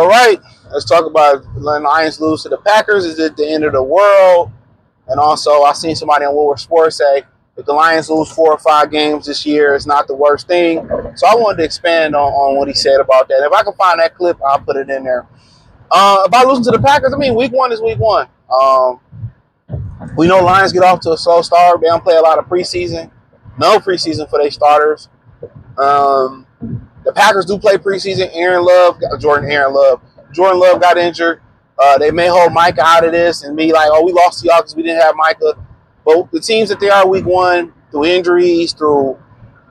All right, let's talk about the Lions lose to the Packers. Is it the end of the world? And also, I seen somebody on Woodward Sports say if the Lions lose 4 or 5 games this year, it's not the worst thing. So I wanted to expand on what he said about that. If I can find that clip, I'll put it in there. About losing to the Packers, I mean, week one is week one. We know Lions get off to a slow start. They don't play a lot of preseason. No preseason for their starters. Um, the Packers do play preseason. Jordan Love got injured. They may hold Micah out of this and be like, oh, we lost to y'all because we didn't have Micah. But the teams that they are week one, through injuries, through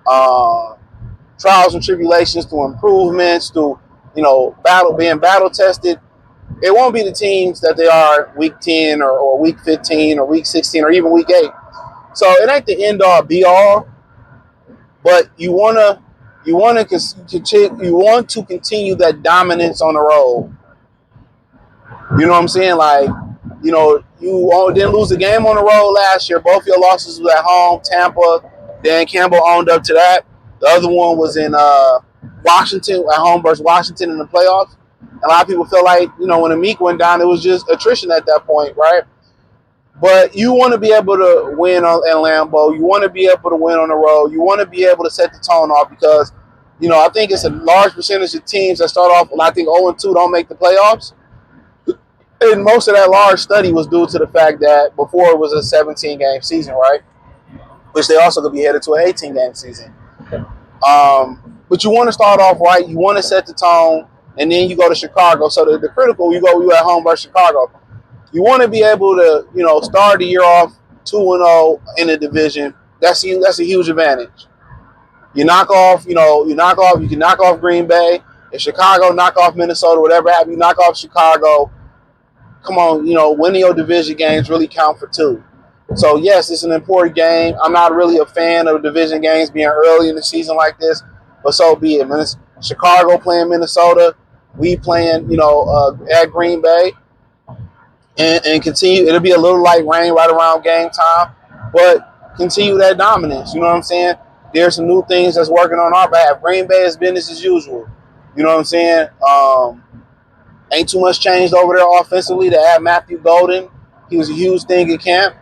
trials and tribulations, through improvements, through being battle tested, it won't be the teams that they are week 10 or week 15 or week 16 or even week 8. So it ain't the end all be all, but you want to continue that dominance on the road. You know what I'm saying? Like, you didn't lose a game on the road last year. Both your losses was at home. Tampa, Dan Campbell owned up to that. The other one was in Washington, at home versus Washington in the playoffs. A lot of people feel like, when the Meek went down, it was just attrition at that point, right? But you want to be able to win in Lambeau. You want to be able to win on the road. You want to be able to set the tone off because, I think it's a large percentage of teams that start off, and I think 0-2 don't make the playoffs. And most of that large study was due to the fact that before it was a 17-game season, right? Which they also could be headed to an 18-game season. But you want to start off right. You want to set the tone, and then you go to Chicago. So the critical, you at home versus Chicago. You want to be able to, start the year off 2-0 in the division. That's a huge advantage. You can knock off Green Bay. If Chicago knock off Minnesota, whatever happens, you knock off Chicago. Come on, winning your division games really count for 2. So, yes, it's an important game. I'm not really a fan of division games being early in the season like this, but so be it. When it's Chicago playing Minnesota, we playing, at Green Bay, and continue. It'll be a little light rain right around game time, but continue that dominance. You know what I'm saying? There's some new things that's working on our behalf. Green Bay is business as usual. You know what I'm saying? Ain't too much changed over there offensively. They add Matthew Golden. He was a huge thing at camp.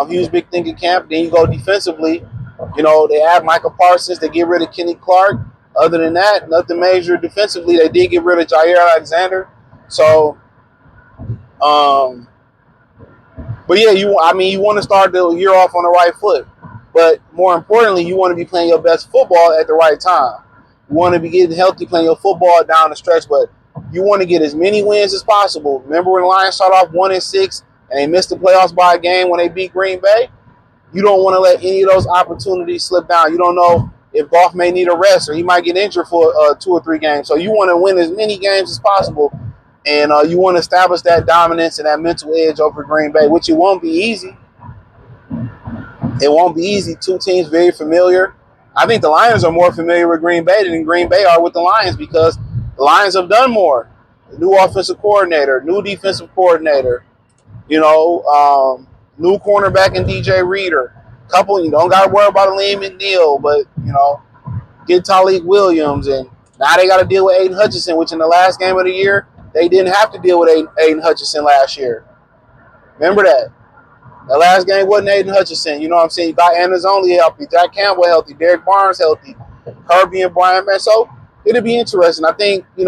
Huge big thing at camp. Then you go defensively. They add Michael Parsons. They get rid of Kenny Clark. Other than that, nothing major defensively. They did get rid of Jair Alexander. So, but yeah, you want to start the year off on the right foot. But more importantly, you want to be playing your best football at the right time. You want to be getting healthy, playing your football down the stretch, but you want to get as many wins as possible. Remember when the Lions started off 1-6 and they missed the playoffs by a game when they beat Green Bay? You don't want to let any of those opportunities slip down. You don't know if Goff may need a rest or he might get injured for 2 or 3 games. So you want to win as many games as possible, and you want to establish that dominance and that mental edge over Green Bay, which it won't be easy. It won't be easy. 2 teams very familiar. I think the Lions are more familiar with Green Bay than Green Bay are with the Lions because the Lions have done more. New offensive coordinator, new defensive coordinator, new cornerback in DJ Reader. Couple, you don't got to worry about Liam McNeil, but, get Talik Williams. And now they got to deal with Aiden Hutchinson, which in the last game of the year, they didn't have to deal with Aiden Hutchinson last year. Remember that. The last game wasn't Aiden Hutchinson. You know what I'm saying? You got Anazoli healthy, Jack Campbell healthy, Derek Barnes healthy, Herbie and Brian Man. So it'll be interesting. I think, they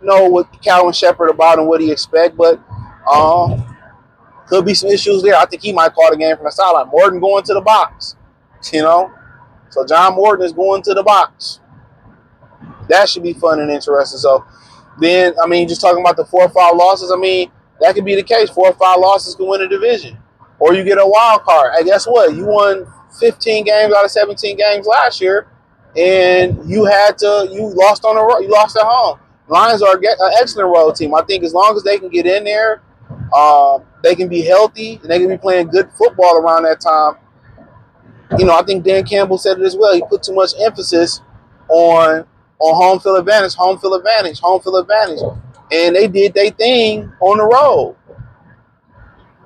know what Calvin Shepard about and what he expects, but could be some issues there. I think he might call the game from the sideline. Morton going to the box, So John Morton is going to the box. That should be fun and interesting. So then, just talking about the 4 or 5 losses, that could be the case. 4 or 5 losses can win a division. Or you get a wild card. Hey, guess what? You won 15 games out of 17 games last year, and you lost on the road. You lost at home. Lions are an excellent road team. I think as long as they can get in there, they can be healthy, and they can be playing good football around that time. I think Dan Campbell said it as well. He put too much emphasis on home field advantage, and they did their thing on the road.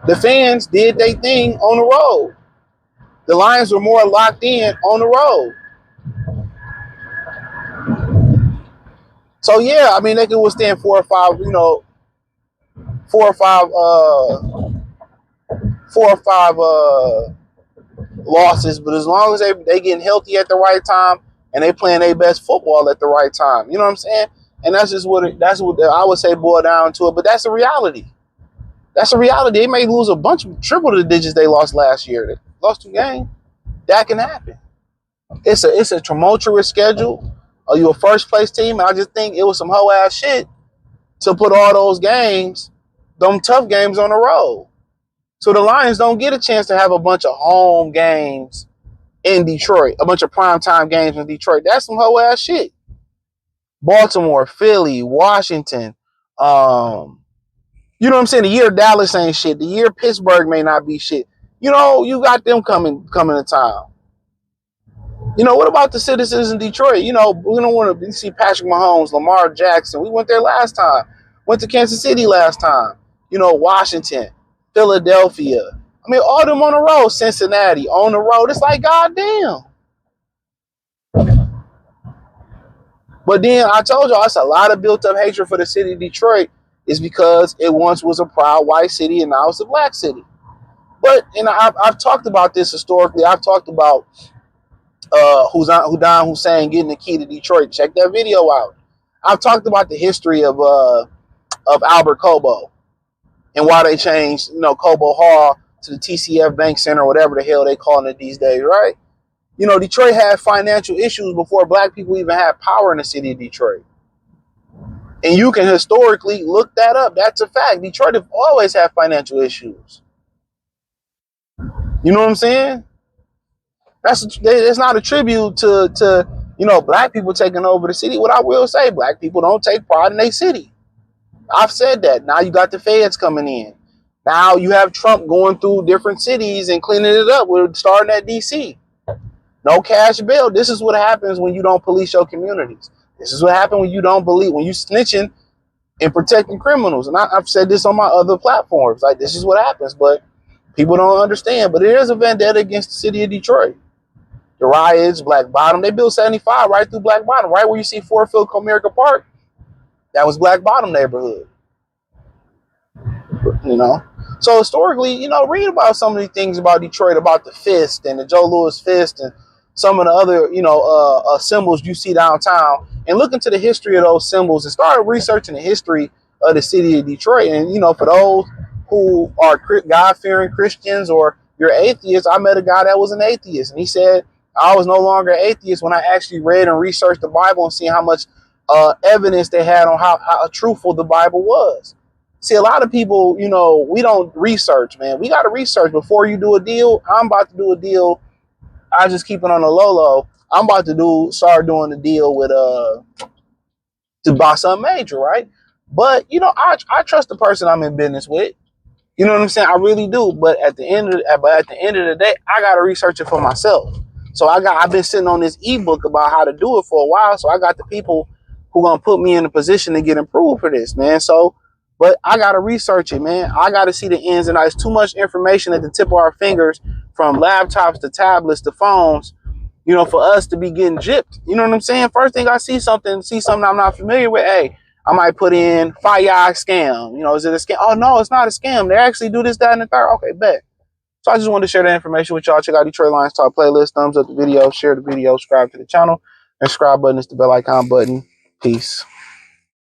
The fans did their thing on the road. The Lions were more locked in on the road. So yeah, I mean they can withstand four or five, four or five losses, but as long as they getting healthy at the right time and they playing their best football at the right time, you know what I'm saying? And that's just that's what I would say boil down to it. But that's a reality. That's a reality. They may lose a bunch of triple the digits they lost last year. They lost 2 games. That can happen. It's a tumultuous schedule. Are you a first place team? And I just think it was some hoe ass shit to put all those games, them tough games on the road. So the Lions don't get a chance to have a bunch of home games in Detroit, a bunch of primetime games in Detroit. That's some hoe ass shit. Baltimore, Philly, Washington, you know what I'm saying? The year Dallas ain't shit. The year Pittsburgh may not be shit. You know, you got them coming to town. You know, what about the citizens in Detroit? You know, we don't want to see Patrick Mahomes, Lamar Jackson. We went there last time. Went to Kansas City last time. You know, Washington, Philadelphia. I mean, all them on the road. Cincinnati on the road. It's like, goddamn. But then I told y'all, it's a lot of built up hatred for the city of Detroit is because it once was a proud white city and now it's a black city. But I've talked about this historically. I've talked about Hudan Hussein getting the key to Detroit. Check that video out. I've talked about the history of Albert Cobo and why they changed, Cobo Hall to the TCF Bank Center, or whatever the hell they calling it these days, right? You know, Detroit had financial issues before black people even had power in the city of Detroit. And you can historically look that up. That's a fact. Detroit have always had financial issues. You know what I'm saying? It's not a tribute to black people taking over the city. What I will say, black people don't take pride in their city. I've said that. Now you got the feds coming in. Now you have Trump going through different cities and cleaning it up. We're starting at DC. No cash bail. This is what happens when you don't police your communities. This is what happens when you don't believe, when you snitching and protecting criminals. And I've said this on my other platforms. Like, this is what happens, but people don't understand. But it is a vendetta against the city of Detroit. The riots, Black Bottom. They built 75 right through Black Bottom, right where you see Ford Field Comerica Park. That was Black Bottom neighborhood. You know? So historically, read about some of these things about Detroit, about the fist and the Joe Louis fist and some of the other, symbols you see downtown, and look into the history of those symbols and start researching the history of the city of Detroit. And, for those who are God-fearing Christians or you're atheists, I met a guy that was an atheist, and he said, I was no longer an atheist when I actually read and researched the Bible and see how much evidence they had on how truthful the Bible was. See, a lot of people, we don't research, man. We got to research before you do a deal. I'm about to do a deal. I just keep it on the low. I'm about to start doing the deal with to buy something major, right? But I trust the person I'm in business with. You know what I'm saying? I really do. But at the end of the day, I gotta research it for myself. So I've been sitting on this ebook about how to do it for a while. So I got the people who gonna put me in a position to get approved for this, man. So, but I gotta research it, man. I gotta see the ins and outs. Too much information at the tip of our fingers, from laptops to tablets to phones, for us to be getting gypped. You know what I'm saying? First thing I see something I'm not familiar with, hey, I might put in fire scam. Is it a scam? Oh, no, it's not a scam. They actually do this, that, and the third. Okay, bet. So I just wanted to share that information with y'all. Check out Detroit Lions Talk playlist. Thumbs up the video, share the video, subscribe to the channel. And subscribe button is the bell icon button. Peace.